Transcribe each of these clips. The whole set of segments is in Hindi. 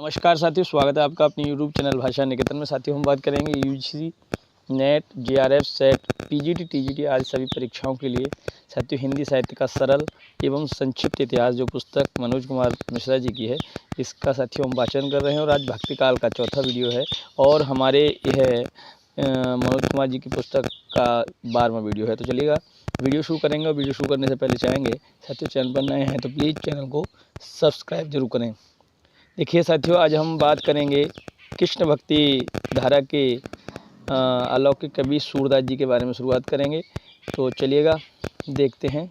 नमस्कार साथियों, स्वागत है आपका अपने यूट्यूब चैनल भाषा निकेतन में। साथियों हम बात करेंगे UGC net, JRF, set, PGT, TGT आदि सभी परीक्षाओं के लिए साथियों हिंदी साहित्य का सरल एवं संक्षिप्त इतिहास जो पुस्तक मनोज कुमार मिश्रा जी की है, इसका साथियों हम वाचन कर रहे हैं। और आज भक्ति काल का चौथा वीडियो है और हमारे यह मनोज कुमार जी की पुस्तक का 12वां वीडियो है। तो चलिएगा वीडियो शुरू करेंगे। और वीडियो शुरू करने से पहले चाहेंगे साथियों, चैनल पर नए हैं तो प्लीज़ चैनल को सब्सक्राइब जरूर करें। देखिए साथियों, आज हम बात करेंगे कृष्ण भक्ति धारा के अलौकिक कवि सूरदास जी के बारे में शुरुआत करेंगे। तो चलिएगा देखते हैं।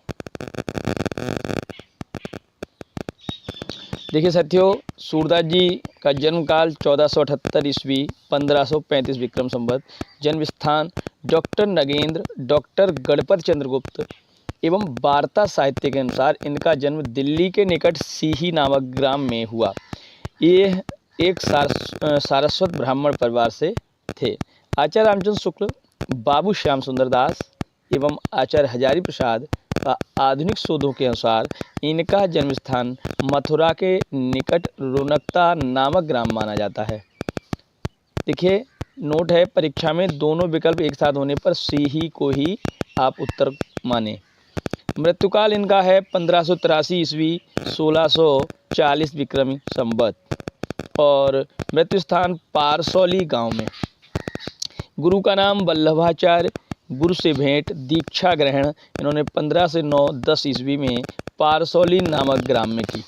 देखिए साथियों, सूरदास जी का जन्म काल 1478 ईस्वी 1535 विक्रम संवत। जन्म स्थान डॉक्टर नगेंद्र, डॉक्टर गणपत चंद्रगुप्त एवं वार्ता साहित्य के अनुसार इनका जन्म दिल्ली के निकट सीही नामक ग्राम में हुआ। ये एक सारस्वत ब्राह्मण परिवार से थे। आचार्य रामचंद्र शुक्ल, बाबू श्याम सुंदर दास एवं आचार्य हजारी प्रसाद का आधुनिक शोधों के अनुसार इनका जन्म स्थान मथुरा के निकट रोनकता नामक ग्राम माना जाता है। देखिए नोट है, परीक्षा में दोनों विकल्प एक साथ होने पर सीही को ही आप उत्तर माने। मृत्युकाल इनका है 1583 ईस्वी 1640 विक्रमी संवत और मृत्यु स्थान पारसौली गांव में। गुरु का नाम वल्लभाचार्य। गुरु से भेंट दीक्षा ग्रहण इन्होंने 15 से 9-10 ईस्वी में पारसौली नामक ग्राम में की।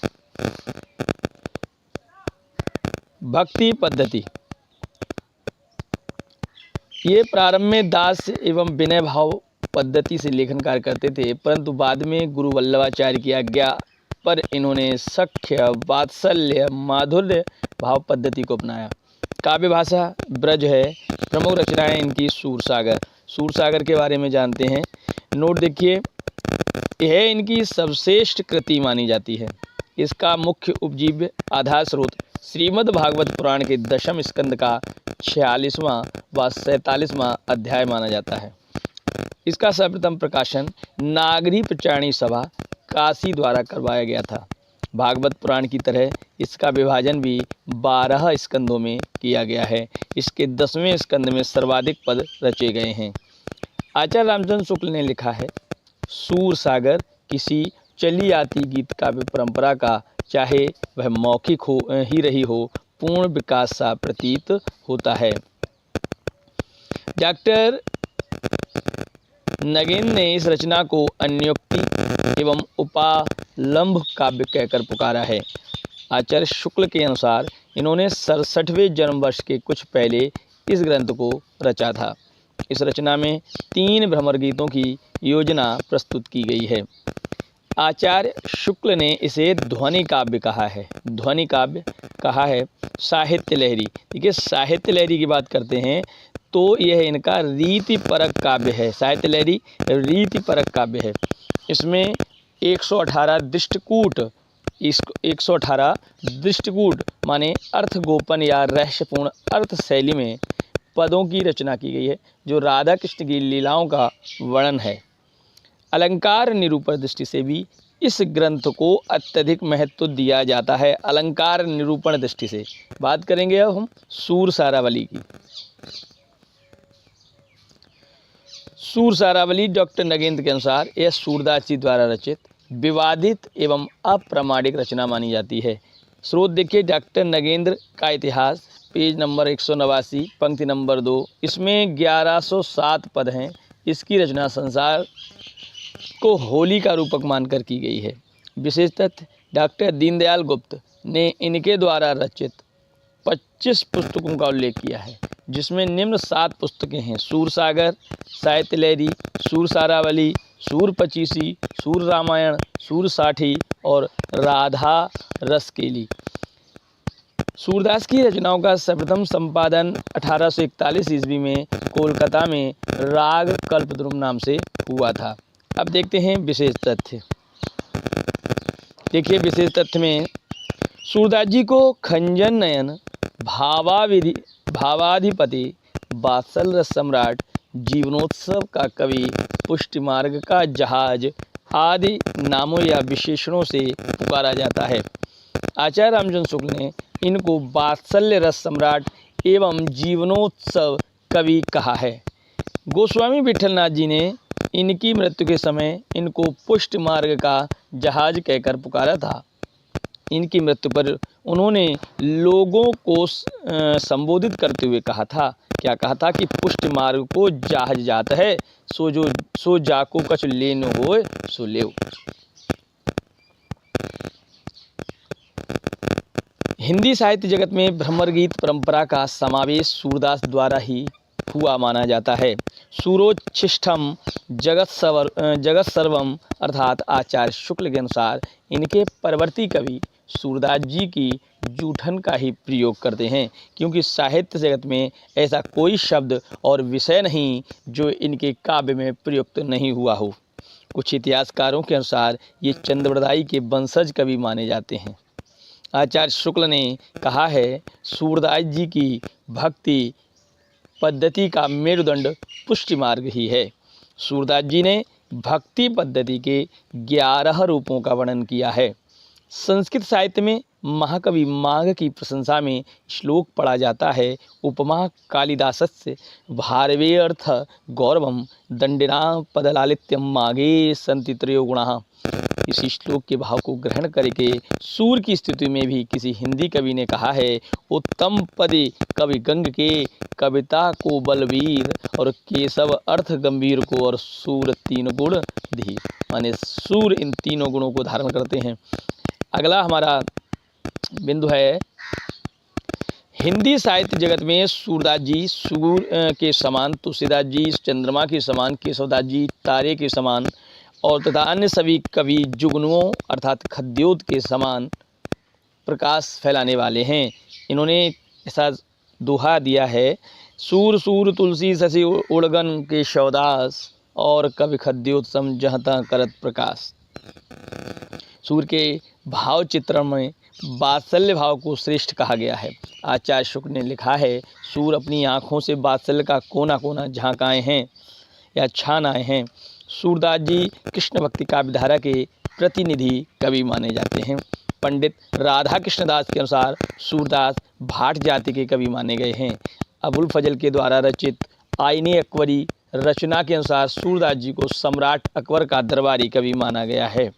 भक्ति पद्धति, ये प्रारंभ में दास एवं विनय भाव पद्धति से लेखन कार्य करते थे, परंतु बाद में गुरु वल्लभाचार्य की आज्ञा पर इन्होंने सख्य, वात्सल्य, माधुर्य भाव पद्धति को अपनाया। काव्य भाषा ब्रज है। प्रमुख रचनाएं इनकी सूरसागर। सूरसागर के बारे में जानते हैं। नोट देखिए, यह इनकी सर्वश्रेष्ठ कृति मानी जाती है। इसका मुख्य उपजीव्य आधार स्रोत श्रीमद् भागवत पुराण के 10वें स्कंद का 46वां व 47वां अध्याय माना जाता है। इसका सर्वप्रथम प्रकाशन नागरी प्रचारणी सभा काशी द्वारा करवाया गया था। भागवत पुराण की तरह इसका विभाजन भी 12 स्कंदों में किया गया है। इसके 10वें स्कंद में सर्वाधिक पद रचे गए हैं। आचार्य रामचंद्र शुक्ल ने लिखा है, सूरसागर किसी चली आती गीत काव्य परंपरा का, चाहे वह मौखिक हो ही रही हो, पूर्ण विकास सा प्रतीत होता है। डॉक्टर नगेंद्र ने इस रचना को अन्योक्ति एवं उपालंभ काव्य कहकर पुकारा है। आचार्य शुक्ल के अनुसार इन्होंने 67वें जन्म वर्ष के कुछ पहले इस ग्रंथ को रचा था। इस रचना में 3 भ्रमर गीतों की योजना प्रस्तुत की गई है। आचार्य शुक्ल ने इसे ध्वनि काव्य कहा है। ध्वनि काव्य कहा है। साहित्य लहरी, देखिए साहित्य लहरी की बात करते हैं तो यह इनका रीति परक काव्य है। साहित्य लहरी रीति परक काव्य है। इसमें 118 दृष्टकूट, 118 दृष्टकूट माने अर्थ गोपन या रहस्यपूर्ण अर्थ शैली में पदों की रचना की गई है, जो राधा कृष्ण की लीलाओं का वर्णन है। अलंकार निरूपण दृष्टि से भी इस ग्रंथ को अत्यधिक महत्व दिया जाता है। अलंकार निरूपण दृष्टि से बात करेंगे अब हम सूरसारावली की। सूरसारावली डॉक्टर नगेंद्र के अनुसार यह सूरदास जी द्वारा रचित विवादित एवं अप्रामाणिक रचना मानी जाती है। स्रोत देखिए, डॉक्टर नगेंद्र का इतिहास, पेज नंबर 189, पंक्ति नंबर 2। इसमें 1107 पद हैं। इसकी रचना संसार को होली का रूपक मानकर की गई है। विशेष तथ्य, डॉक्टर दीनदयाल गुप्त ने इनके द्वारा रचित 25 पुस्तकों का उल्लेख किया है, जिसमें निम्न 7 पुस्तकें हैं: सूरसागर, साहित्य लहरी, सूरसारावली, सूरपचीसी, सूर रामायण, सूरसाठी और राधा रसकेली। सूरदास की रचनाओं का सर्वप्रथम संपादन 1841 ईस्वी में कोलकाता में राग कल्पद्रुम नाम से हुआ था। अब देखते हैं विशेष तथ्य। देखिए विशेष तथ्य में सूरदास जी को खंजन नयन, भावाधिपति, वात्सल रस सम्राट, जीवनोत्सव का कवि, पुष्टि मार्ग का जहाज आदि नामों या विशेषणों से पुकारा जाता है। आचार्य रामचंद्र शुक्ल ने इनको वात्सल्य रस सम्राट एवं जीवनोत्सव कवि कहा है। गोस्वामी विठलनाथ जी ने इनकी मृत्यु के समय इनको पुष्ट मार्ग का जहाज कहकर पुकारा था। इनकी मृत्यु पर उन्होंने लोगों को संबोधित करते हुए कहा था, क्या कहा था कि पुष्ट मार्ग को जहाज जात है, सो जाको कछ लेनो होए सो लेव। हिंदी साहित्य जगत में भ्रमर गीत परंपरा का समावेश सूरदास द्वारा ही हुआ माना जाता है। सूरोच्छिष्टम जगत सर्वम अर्थात आचार्य शुक्ल के अनुसार इनके परवर्ती कवि सूरदास जी की जूठन का ही प्रयोग करते हैं, क्योंकि साहित्य जगत में ऐसा कोई शब्द और विषय नहीं जो इनके काव्य में प्रयुक्त नहीं हुआ हो। कुछ इतिहासकारों के अनुसार ये चंद्रवरदाई के वंशज कवि माने जाते हैं। आचार्य शुक्ल ने कहा है, सूरदास जी की भक्ति पद्धति का मेरुदंड पुष्टि मार्ग ही है। सूरदास जी ने भक्ति पद्धति के 11 रूपों का वर्णन किया है। संस्कृत साहित्य में महाकवि माघ की प्रशंसा में श्लोक पढ़ा जाता है, उपमा कालिदासस्य भारवे अर्थ गौरवम दंडिना पदलालित्यम माघे संति त्रयो गुणाः। इसी श्लोक के भाव को ग्रहण करके सूर की स्थिति में भी किसी हिंदी कवि ने कहा है, उत्तम पदे कवि गंग के कविता को बलवीर और केशव अर्थ गंभीर को और सूर 3 गुण धीर। माने सूर इन 3 गुणों को धारण करते हैं। अगला हमारा बिंदु है, हिंदी साहित्य जगत में सूरदास जी सूर के समान, तुलसीदास जी चंद्रमा के समान, केशवदास जी तारे के समान और तथा अन्य सभी कवि जुगनुओं अर्थात खद्योत के समान प्रकाश फैलाने वाले हैं। इन्होंने ऐसा दोहा दिया है, सूर सूर तुलसी शशि उड़गन के शवदास और कवि खद्योत सम जहता करत प्रकाश। सूर के भाव चित्रण में वात्सल्य भाव को श्रेष्ठ कहा गया है। आचार्य शुक्ल ने लिखा है, सूर अपनी आँखों से वात्सल्य का कोना कोना झाँक आए हैं या छान आए हैं। सूरदास जी कृष्ण भक्ति काव्यधारा के प्रतिनिधि कवि माने जाते हैं। पंडित राधा कृष्णदास के अनुसार सूरदास भाट जाति के कवि माने गए हैं। अबुल फजल के द्वारा रचित आईने अकबरी रचना के अनुसार सूरदास जी को सम्राट अकबर का दरबारी कवि माना गया है।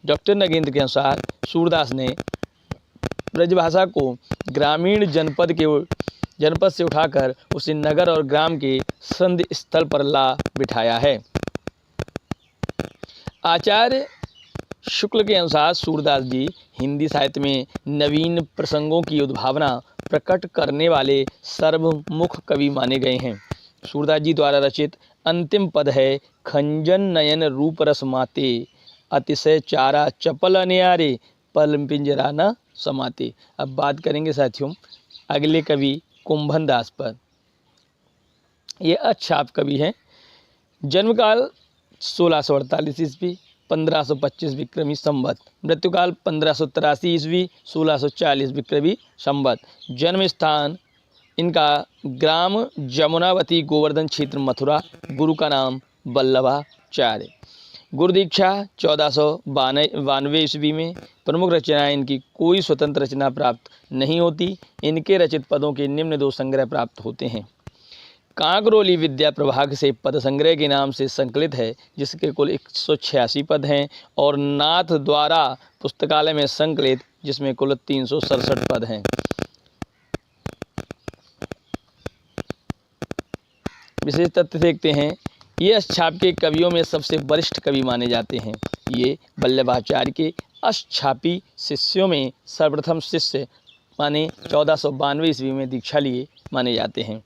डॉक्टर नगेंद्र के अनुसार सूरदास ने ब्रजभाषा को ग्रामीण जनपद से उठाकर उसे नगर और ग्राम के संधि स्थल पर ला बिठाया है। आचार्य शुक्ल के अनुसार सूरदास जी हिंदी साहित्य में नवीन प्रसंगों की उद्भावना प्रकट करने वाले सर्वमुख कवि माने गए हैं। सूरदास जी द्वारा रचित अंतिम पद है, खंजन नयन रूप रस माते अतिशय चारा चपल अन्यारे पल पिंजरा न समाते। अब बात करेंगे साथियों अगले कवि कुंभन दास पर। ये अच्छाप कवि हैं। जन्मकाल 1648 ईस्वी 1525 विक्रमी संवत, मृत्युकाल 1583 ईस्वी 1640 विक्रमी संवत। जन्म स्थान इनका ग्राम जमुनावती गोवर्धन क्षेत्र मथुरा। गुरु का नाम वल्लभाचार्य। गुरु दीक्षा 1492 ईस्वी में। प्रमुख रचनाएं इनकी कोई स्वतंत्र रचना प्राप्त नहीं होती। इनके रचित पदों के निम्न 2 संग्रह प्राप्त होते हैं। कांकरोली विद्या प्रभाग से पद संग्रह के नाम से संकलित है, जिसके कुल 186 पद हैं, और नाथ द्वारा पुस्तकालय में संकलित जिसमें कुल 367 पद हैं। विशेष तथ्य देखते हैं, ये अच्छाप के कवियों में सबसे वरिष्ठ कवि माने जाते हैं। ये वल्लभाचार्य के अच्छापी शिष्यों में सर्वप्रथम शिष्य माने 1492 ईस्वी में दीक्षा लिए माने जाते हैं।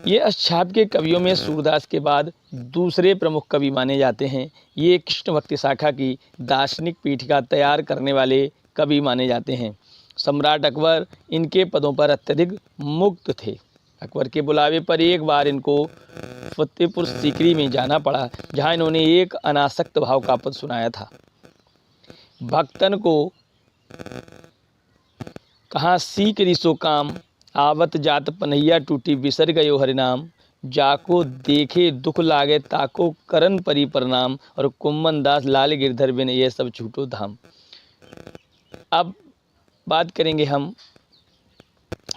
ये अच्छाप के कवियों में सूरदास के बाद दूसरे प्रमुख कवि माने जाते हैं। ये कृष्ण भक्ति शाखा की दार्शनिक पीठिका तैयार करने वाले कवि माने जाते हैं। सम्राट अकबर इनके पदों पर अत्यधिक मुक्त थे। अकबर के बुलावे पर एक बार इनको फतेहपुर सीकरी में जाना पड़ा, जहां इन्होंने एक अनासक्त भाव का पद सुनाया था। भक्तन को कहाँ सीकरी सो काम, आवत जात पनैया टूटी बिसर गयो हरिनाम, जाको देखे दुख लागे ताको करन परी प्रणाम, और कुम्मन दास लाल गिरधर बिन ये सब छूटो धाम। अब बात करेंगे हम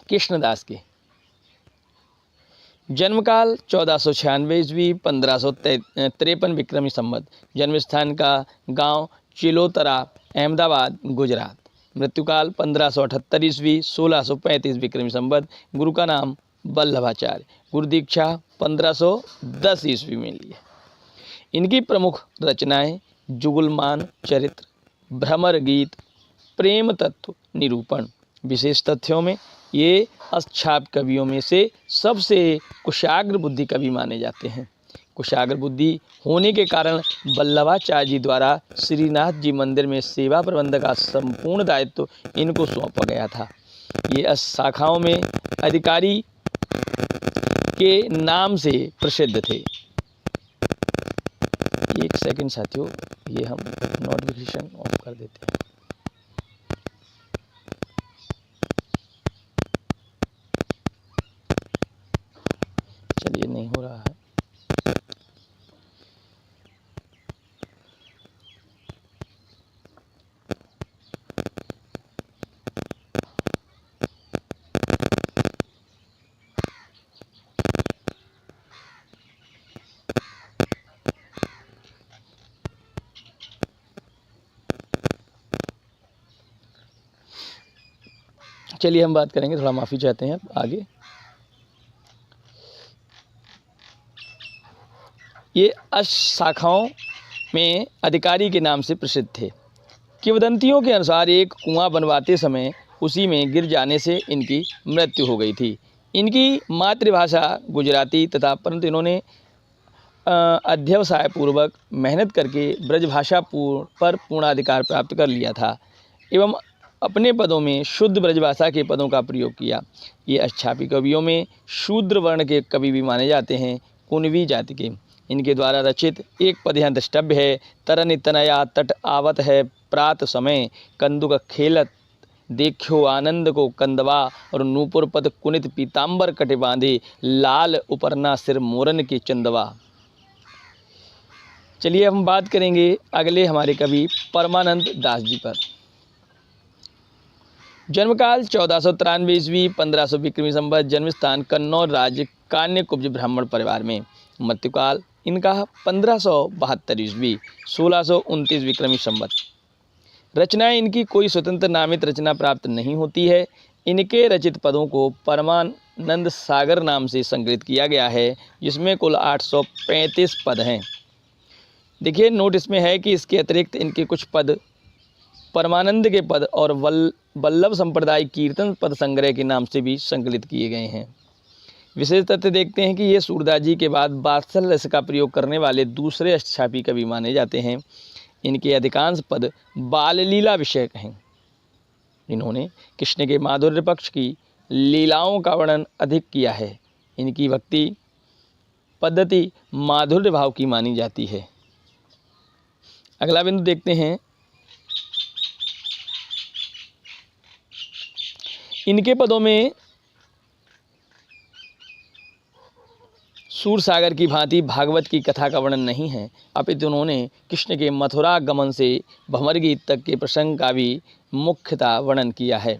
कृष्णदास के। जन्मकाल 1496 ईस्वी 1553 विक्रमी संवत। जन्म स्थान का गांव चिलोतरा, अहमदाबाद, गुजरात। मृत्युकाल 1578 ईस्वी 1635 विक्रमी संवत। गुरु का नाम वल्लभाचार्य। गुरु दीक्षा 1510 ईस्वी में ली है। इनकी प्रमुख रचनाएं जुगलमान चरित्र, भ्रमर गीत, प्रेम तत्व निरूपण। विशेष तथ्यों में ये अक्षाप कवियों में से सबसे कुशाग्र बुद्धि कवि माने जाते हैं। कुशाग्र बुद्धि होने के कारण वल्लभाचार्य जी द्वारा श्रीनाथ जी मंदिर में सेवा प्रबंध का संपूर्ण दायित्व इनको सौंपा गया था। ये शाखाओं में अधिकारी के नाम से प्रसिद्ध थे। एक सेकंड साथियों, ये हम नोटिफिकेशन ऑफ कर देते हैं। चलिए, नहीं हो रहा है। चलिए हम बात करेंगे, थोड़ा माफ़ी चाहते हैं आगे। ये अष्ट शाखाओं में अधिकारी के नाम से प्रसिद्ध थे। किंवदंतियों के अनुसार एक कुआं बनवाते समय उसी में गिर जाने से इनकी मृत्यु हो गई थी। इनकी मातृभाषा गुजराती तथा, परंतु इन्होंने अध्यवसाय पूर्वक मेहनत करके ब्रजभाषा पर पूर्णाधिकार प्राप्त कर लिया था एवं अपने पदों में शुद्ध ब्रजभाषा के पदों का प्रयोग किया। ये अष्टापी कवियों में शूद्र वर्ण के कवि भी माने जाते हैं, कुणवी जाति के। इनके द्वारा रचित एक पद यहाँ द्रष्टव्य है। तरन तनया तट आवत है प्रात समय, कंदुक खेलत देखो आनंद को कंदवा, और नूपुर पद कुनित पीताम्बर कटे बांधे, लाल उपरना सिर मोरन के चंदवा। चलिए हम बात करेंगे अगले हमारे कवि परमानंद दास जी पर। जन्मकाल 1493 ईस्वी 1500 विक्रमी संवत। जन्म स्थान कन्नौज राज्य, कान्यकुब्ज ब्राह्मण परिवार में। मृत्युकाल इनका 1572 ईस्वी 1629 विक्रमी संवत। रचनाएं इनकी कोई स्वतंत्र नामित रचना प्राप्त नहीं होती है। इनके रचित पदों को परमानंद सागर नाम से संकलित किया गया है, जिसमें कुल 835 पद हैं। देखिए, नोट इसमें है कि इसके अतिरिक्त इनके कुछ पद परमानंद के पद और वल्लभ संप्रदाय कीर्तन पद संग्रह के नाम से भी संकलित किए गए हैं। विशेष तथ्य देखते हैं कि ये सूरदास जी के बाद वात्सल रस का प्रयोग करने वाले दूसरे अष्टछापी कवि माने जाते हैं। इनके अधिकांश पद बाल लीला विषयक हैं। इन्होंने कृष्ण के माधुर्य पक्ष की लीलाओं का वर्णन अधिक किया है। इनकी भक्ति पद्धति माधुर्य भाव की मानी जाती है। अगला बिंदु देखते हैं, इनके पदों में सूरसागर की भांति भागवत की कथा का वर्णन नहीं है, अपितु उन्होंने कृष्ण के मथुरा गमन से भंवर गीत तक के प्रसंग का भी मुख्यतः वर्णन किया है।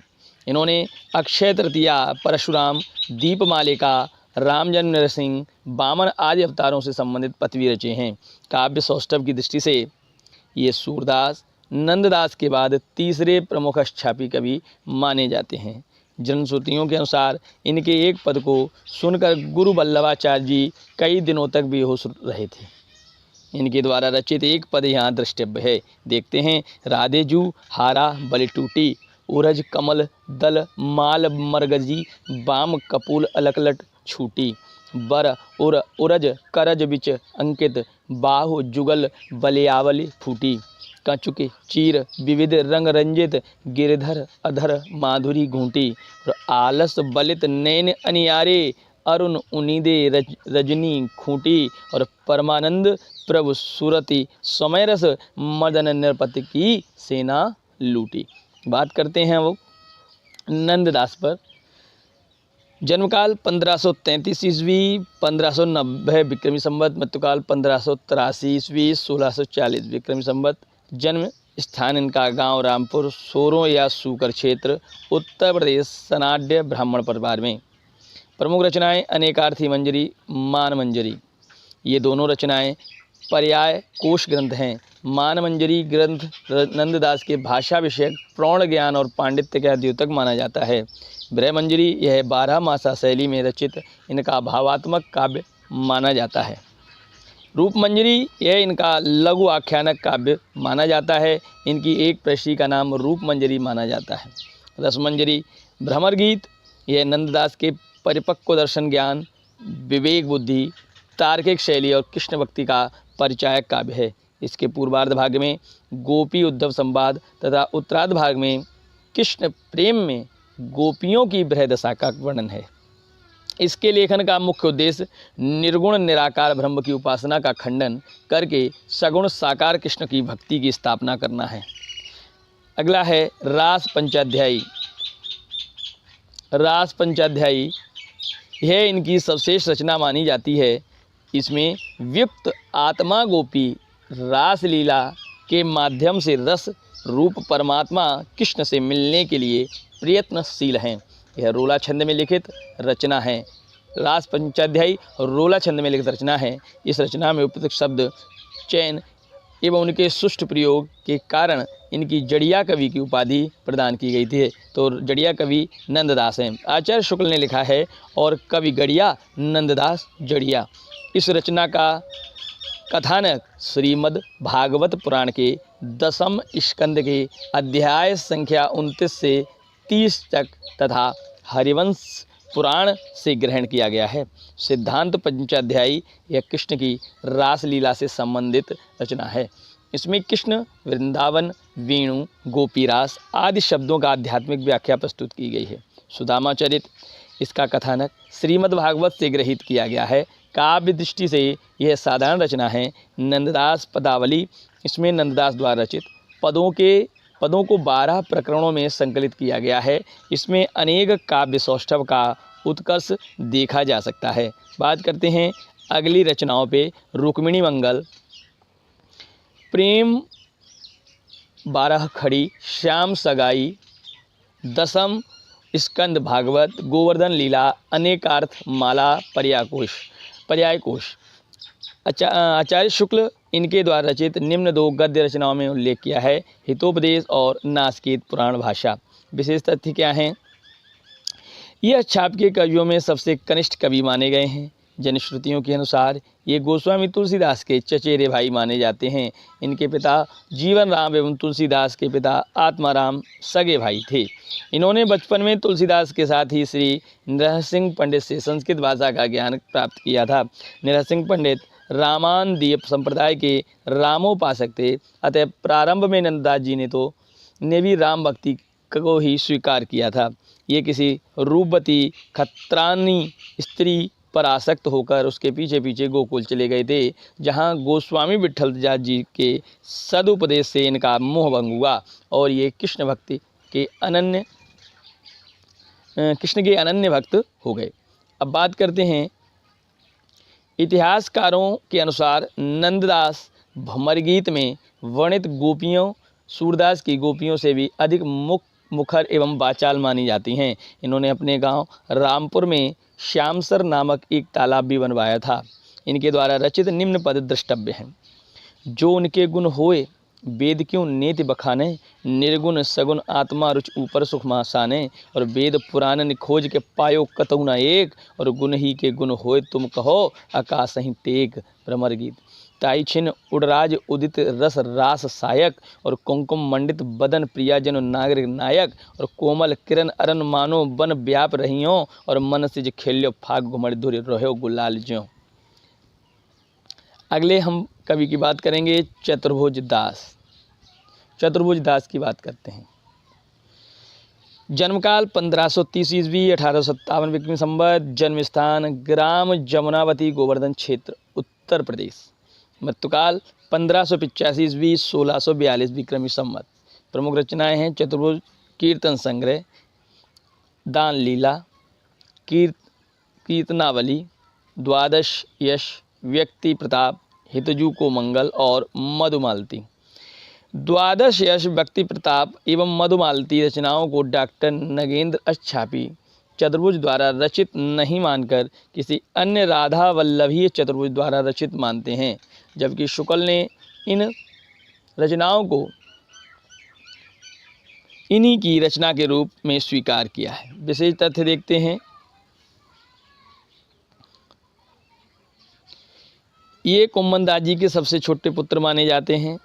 इन्होंने अक्षय तृतीया, परशुराम, दीपमालिका, रामजन्म नरसिंह, वामन आदि अवतारों से संबंधित पद भी रचे हैं। काव्य सौष्ठव की दृष्टि से ये सूरदास, नंददास के बाद तीसरे प्रमुख अष्टछापी कवि माने जाते हैं। जनश्रुतियों के अनुसार इनके एक पद को सुनकर गुरु वल्लभाचार्य जी कई दिनों तक बेहोश रहे थे। इनके द्वारा रचित एक पद यहाँ द्रष्टव्य है। देखते हैं, राधेजू हारा बलि टूटी, उरज कमल दल माल मरगजी, बाम कपूल अलकलट छूटी, बर उर उरज करज बिच अंकित, बाहु जुगल बलियावली फूटी, कचुके चीर विविध रंग रंजित, गिरधर अधर माधुरी घूंटी, और आलस बलित नैन अनियारे, अरुण उनीदे रजनी खूंटी, और परमानंद प्रभु सुरति समयरस मदन नृपति की सेना लूटी। बात करते हैं वो नंददास पर। जन्मकाल 1533 ईस्वी 1590 विक्रमी संवत। मृत्युकाल 1583 ईस्वी 1640 विक्रमी संवत। जन्म स्थान इनका गांव रामपुर, सोरों या सूकर क्षेत्र, उत्तर प्रदेश, सनाड्य ब्राह्मण परिवार में। प्रमुख रचनाएं अनेकार्थी मंजरी, मान मंजरी। ये दोनों रचनाएं पर्याय कोश ग्रंथ हैं। मान मंजरी ग्रंथ नंददास के भाषा विषयक प्रौढ़ ज्ञान और पांडित्य का द्योतक माना जाता है। ब्रह मंजरी यह 12 मासा शैली में रचित इनका भावात्मक काव्य माना जाता है। रूप मंजरी यह इनका लघु आख्यानक काव्य माना जाता है। इनकी एक प्रश्री का नाम रूप मंजरी माना जाता है। रस मंजरी भ्रमर गीत यह नंददास के परिपक्व दर्शन ज्ञान, विवेक बुद्धि, तार्किक शैली और कृष्ण भक्ति का परिचायक काव्य है। इसके पूर्वार्ध भाग में गोपी उद्धव संवाद तथा उत्तरार्ध भाग में कृष्ण प्रेम में गोपियों की बृहदशा का वर्णन है। इसके लेखन का मुख्य उद्देश्य निर्गुण निराकार ब्रह्म की उपासना का खंडन करके सगुण साकार कृष्ण की भक्ति की स्थापना करना है। अगला है रास पंचाध्यायी। रास पंचाध्यायी यह इनकी सर्वश्रेष्ठ रचना मानी जाती है। इसमें व्युक्त आत्मा गोपी रास लीला के माध्यम से रस रूप परमात्मा कृष्ण से मिलने के लिए प्रयत्नशील हैं। यह रोला छंद में लिखित रचना है। रास पंचाध्यायी रोला छंद में लिखित रचना है। इस रचना में उपयुक्त शब्द चयन एवं उनके सुष्ठ प्रयोग के कारण इनकी जड़िया कवि की उपाधि प्रदान की गई थी। तो जड़िया कवि नंददास हैं। आचार्य शुक्ल ने लिखा है और कवि गड़िया नंददास जड़िया। इस रचना का कथानक श्रीमद् भागवत पुराण के 10वें स्कंद के अध्याय संख्या 29 से 30 तक तथा हरिवंश पुराण से ग्रहण किया गया है। सिद्धांत पंचाध्यायी यह कृष्ण की रासलीला से संबंधित रचना है। इसमें कृष्ण, वृंदावन, वेणु, गोपीरास आदि शब्दों का आध्यात्मिक व्याख्या प्रस्तुत की गई है। सुदामा चरित इसका कथानक श्रीमद् भागवत से ग्रहित किया गया है। काव्य दृष्टि से यह साधारण रचना है। नंददास पदावली इसमें नंददास द्वारा रचित पदों को 12 प्रकरणों में संकलित किया गया है। इसमें अनेक काव्य सौष्ठव का उत्कर्ष देखा जा सकता है। बात करते हैं अगली रचनाओं पे। रुक्मिणी मंगल, प्रेम 12 खड़ी, श्याम सगाई, 10वें स्कंद भागवत, गोवर्धन लीला, अनेकार्थ माला, पर्याय कोश। आचार्य शुक्ल इनके द्वारा रचित निम्न 2 गद्य रचनाओं में उल्लेख किया है। हितोपदेश और नासकेत पुराण भाषा। विशेष तथ्य क्या हैं? यह छाप के कवियों में सबसे कनिष्ठ कवि माने गए हैं। जनश्रुतियों के अनुसार ये गोस्वामी तुलसीदास के चचेरे भाई माने जाते हैं। इनके पिता जीवन राम एवं तुलसीदास के पिता आत्माराम सगे भाई थे। इन्होंने बचपन में तुलसीदास के साथ ही श्री नरसिंह पंडित से संस्कृत भाषा का ज्ञान प्राप्त किया था। नरसिंह पंडित रामानंदीय संप्रदाय के रामोपासक थे। अतः प्रारंभ में नंददास जी ने भी राम भक्ति को ही स्वीकार किया था। ये किसी रूपवती खत्रानी स्त्री पर आसक्त होकर उसके पीछे पीछे गोकुल चले गए थे, जहाँ गोस्वामी विट्ठलदास जी के सदुपदेश से इनका मोह भंग हुआ और ये कृष्ण के अनन्य भक्त हो गए। अब बात करते हैं इतिहासकारों के अनुसार नंददास भ्रमर गीत में वर्णित गोपियों सूरदास की गोपियों से भी अधिक मुखर एवं वाचाल मानी जाती हैं। इन्होंने अपने गांव रामपुर में श्यामसर नामक एक तालाब भी बनवाया था। इनके द्वारा रचित निम्न पद द्रष्टव्य हैं। जो उनके गुण होए वेद क्यों नेति बखाने, निर्गुण सगुण आत्मा रुच ऊपर सुख मासाने, और वेद पुराण निखोज के पायो कतौ न एक, और गुण ही के गुण होए तुम कहो आकाश ही टेक। भ्रमर गीत। ताई छिन उड़राज उदित रस रास सायक, और कुंकुम मंडित बदन प्रिया जन नागरिक नायक, और कोमल किरण अरन मानो बन व्याप रहियो, और मन सिज खेल्यो फाग घुमड़ धुर रहो गुलाल ज्यों। अगले हम कवि की बात करेंगे चतुर्भुज दास। चतुर्भुज दास की बात करते हैं। जन्मकाल 1530 ईस्वी 1857 विक्रमी संवत। जन्म स्थान ग्राम जमुनावती गोवर्धन क्षेत्र उत्तर प्रदेश। मृत्युकाल 1585 ईस्वी 1642 विक्रमी संवत। प्रमुख रचनाएं हैं चतुर्भुज कीर्तन संग्रह, दान लीला, कीर्तनावली, द्वादश यश, व्यक्ति प्रताप, हितजू को मंगल और मधुमालती। द्वादश यश, भक्ति प्रताप एवं मधुमालती रचनाओं को डॉक्टर नगेंद्र अछापी चतुर्भुज द्वारा रचित नहीं मानकर किसी अन्य राधा वल्लभीय चतुर्भुज द्वारा रचित मानते हैं, जबकि शुक्ल ने इन रचनाओं को इन्हीं की रचना के रूप में स्वीकार किया है। विशेष तथ्य देखते हैं। ये कुम्भनदास जी के सबसे छोटे पुत्र माने जाते हैं।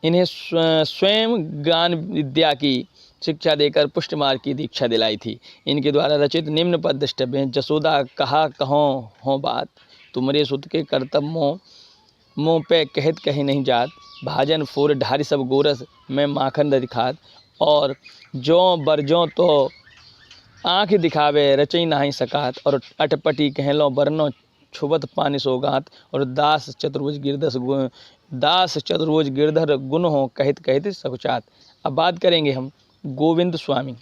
इन्हें स्वयं ज्ञान विद्या की शिक्षा देकर पुष्टमार्ग की दीक्षा दिलाई थी। इनके द्वारा रचित निम्न पद द्रष्टव्य हैं। जसोदा कहा कहो हो बात, तुमरे सुत के कर्तव्य मोह पे कहत कहे नहीं जात, भाजन फोर ढारी सब गोरस मैं माखन दिखात, और जो बरजों तो आँख दिखावे रचई नाही सकात, और अटपटी कहलो बरनो छुबत पानी सोगात, और दास चतुर्भुज गिरधर गुण हो कहत कहत सकुचात। अब बात करेंगे हम गोविंद स्वामी।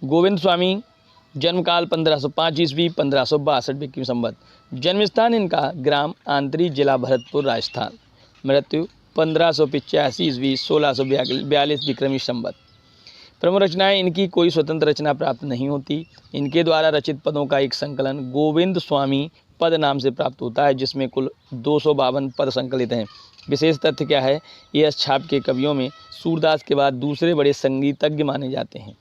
गोविंद स्वामी जन्मकाल 1505 ईस्वी 1562 विक्रम संवत। जन्म स्थान इनका ग्राम आंतरी, जिला भरतपुर, राजस्थान। मृत्यु 1585 ईस्वी 1642 विक्रमी संवत। प्रमुख रचनाएं इनकी कोई स्वतंत्र रचना प्राप्त नहीं होती। इनके द्वारा रचित पदों का एक संकलन गोविंद स्वामी पद नाम से प्राप्त होता है, जिसमें कुल 252 पद संकलित हैं। विशेष तथ्य क्या है, ये अछाप के कवियों में सूरदास के बाद दूसरे बड़े संगीतज्ञ माने जाते हैं।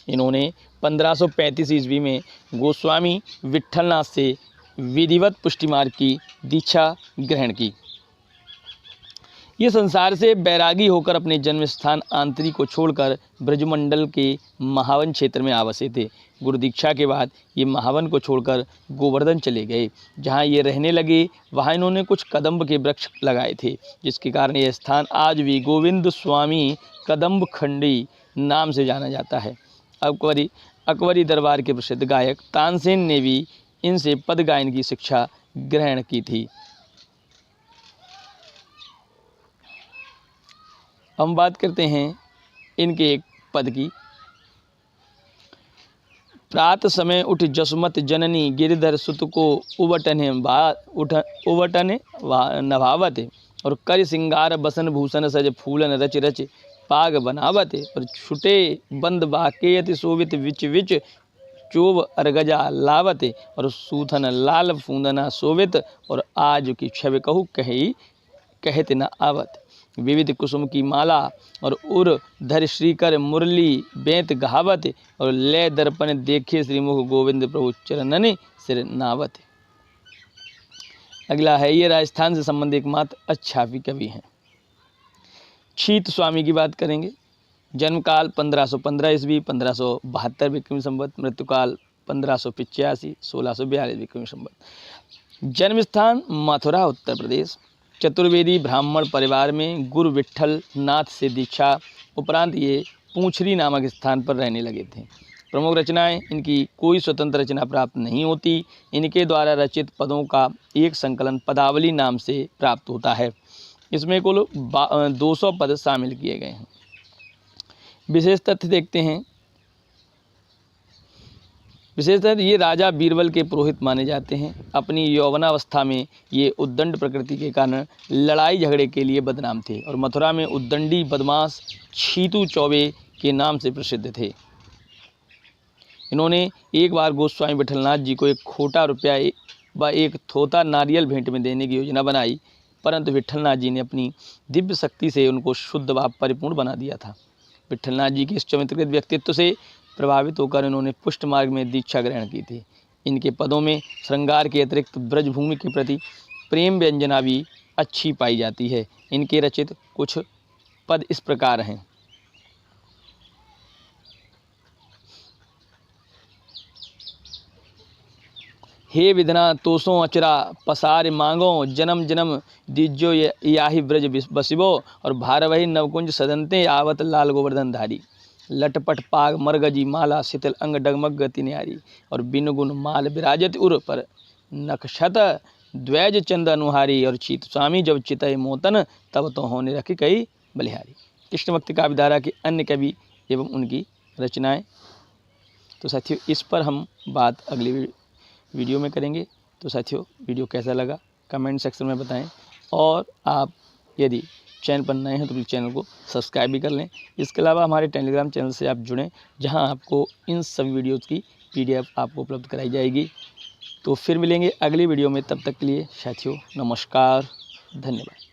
इन्होंने 1535 ईस्वी में गोस्वामी विट्ठलनाथ से विधिवत पुष्टिमार्ग की दीक्षा ग्रहण की। ये संसार से बैरागी होकर अपने जन्म स्थान आंतरी को छोड़कर ब्रजमंडल के महावन क्षेत्र में आवासे थे। गुरु दीक्षा के बाद ये महावन को छोड़कर गोवर्धन चले गए। जहाँ ये रहने लगे वहाँ इन्होंने कुछ कदम्ब के वृक्ष लगाए थे, जिसके कारण यह स्थान आज भी गोविंद स्वामी कदम्ब खंडी नाम से जाना जाता है। अकबरी दरबार के प्रसिद्ध गायक तानसेन ने भी इनसे पद गायन की शिक्षा ग्रहण की थी। हम बात करते हैं इनके एक पद की। प्रात समय उठ जसुमत जननी, गिरधर सुत को उबटने नभावत, और कर सिंगार बसन भूषण सज फूलन रच रच पाग बनावत, और छुटे बंद बाकेयति शोभित विच विच चोब अरगजा लावत, और सूथन लाल फूंदना शोभित, और आज की छवि कहू कही कहत न आवत। विविध कुसुम की माला और उर धर श्रीकर मुरली बेंत गहावत, और लय दर्पण देखे श्रीमुख गोविंद प्रभु चरणन सिर नावत। अगला है, ये राजस्थान से संबंधित एकमात्र अछापी कवि हैं। छीत स्वामी की बात करेंगे। जन्मकाल 1515 ईस्वी 1572 विक्रमी संवत। मृत्युकाल 1585 1642 विक्रमी संवत। जन्म स्थान मथुरा, उत्तर प्रदेश। चतुर्वेदी ब्राह्मण परिवार में गुरु विट्ठल नाथ से दीक्षा उपरांत ये पूंछरी नामक स्थान पर रहने लगे थे। प्रमुख रचनाएं इनकी कोई स्वतंत्र रचना प्राप्त नहीं होती। इनके द्वारा रचित पदों का एक संकलन पदावली नाम से प्राप्त होता है। इसमें कुल 200 पद शामिल किए गए हैं। विशेष तथ्य देखते हैं। विशेषतः ये राजा बीरबल के पुरोहित माने जाते हैं। अपनी यौवनावस्था में ये उद्दंड प्रकृति के कारण लड़ाई झगड़े के लिए बदनाम थे, और मथुरा में उद्दंडी बदमाश छीतू चौबे के नाम से प्रसिद्ध थे। इन्होंने एक बार गोस्वामी विट्ठलनाथ जी को एक खोटा रुपया व एक थोथा नारियल भेंट में देने की योजना बनाई, परंतु विट्ठलनाथ जी ने अपनी दिव्य शक्ति से उनको शुद्ध व परिपूर्ण बना दिया था। विट्ठलनाथ जी के इस चमत्कृत व्यक्तित्व से प्रभावित होकर इन्होंने पुष्ट मार्ग में दीक्षा ग्रहण की थी। इनके पदों में श्रृंगार के अतिरिक्त ब्रजभूमि के प्रति प्रेम व्यंजना भी अच्छी पाई जाती है। इनके रचित कुछ पद इस प्रकार हैं। हे विधना तोसों अचरा पसार मांगो, जन्म जन्म दीजो याही ब्रज बसिबो, और भारवही नवकुंज सदनते आवत लाल गोवर्धन धारी। लटपट पाग मरगजी माला शीतल अंग डगमग गति न्यारी, और बिन गुण माल विराजत उर पर नक्षत द्वैज चंद अनुहारी, और चीत स्वामी जब चितय मोतन तब तो होने रखी कई बलिहारी। कृष्ण भक्ति काव्यधारा के अन्य कवि एवं उनकी रचनाएं। तो साथियों, इस पर हम बात अगली वीडियो में करेंगे। तो साथियों, वीडियो कैसा लगा कमेंट सेक्शन में बताएं, और आप यदि चैनल पर नए हैं तो प्लीज़ चैनल को सब्सक्राइब भी कर लें। इसके अलावा हमारे टेलीग्राम चैनल से आप जुड़ें, जहां आपको इन सभी वीडियोज़ की PDF आपको उपलब्ध कराई जाएगी। तो फिर मिलेंगे अगली वीडियो में, तब तक के लिए साथियों नमस्कार, धन्यवाद।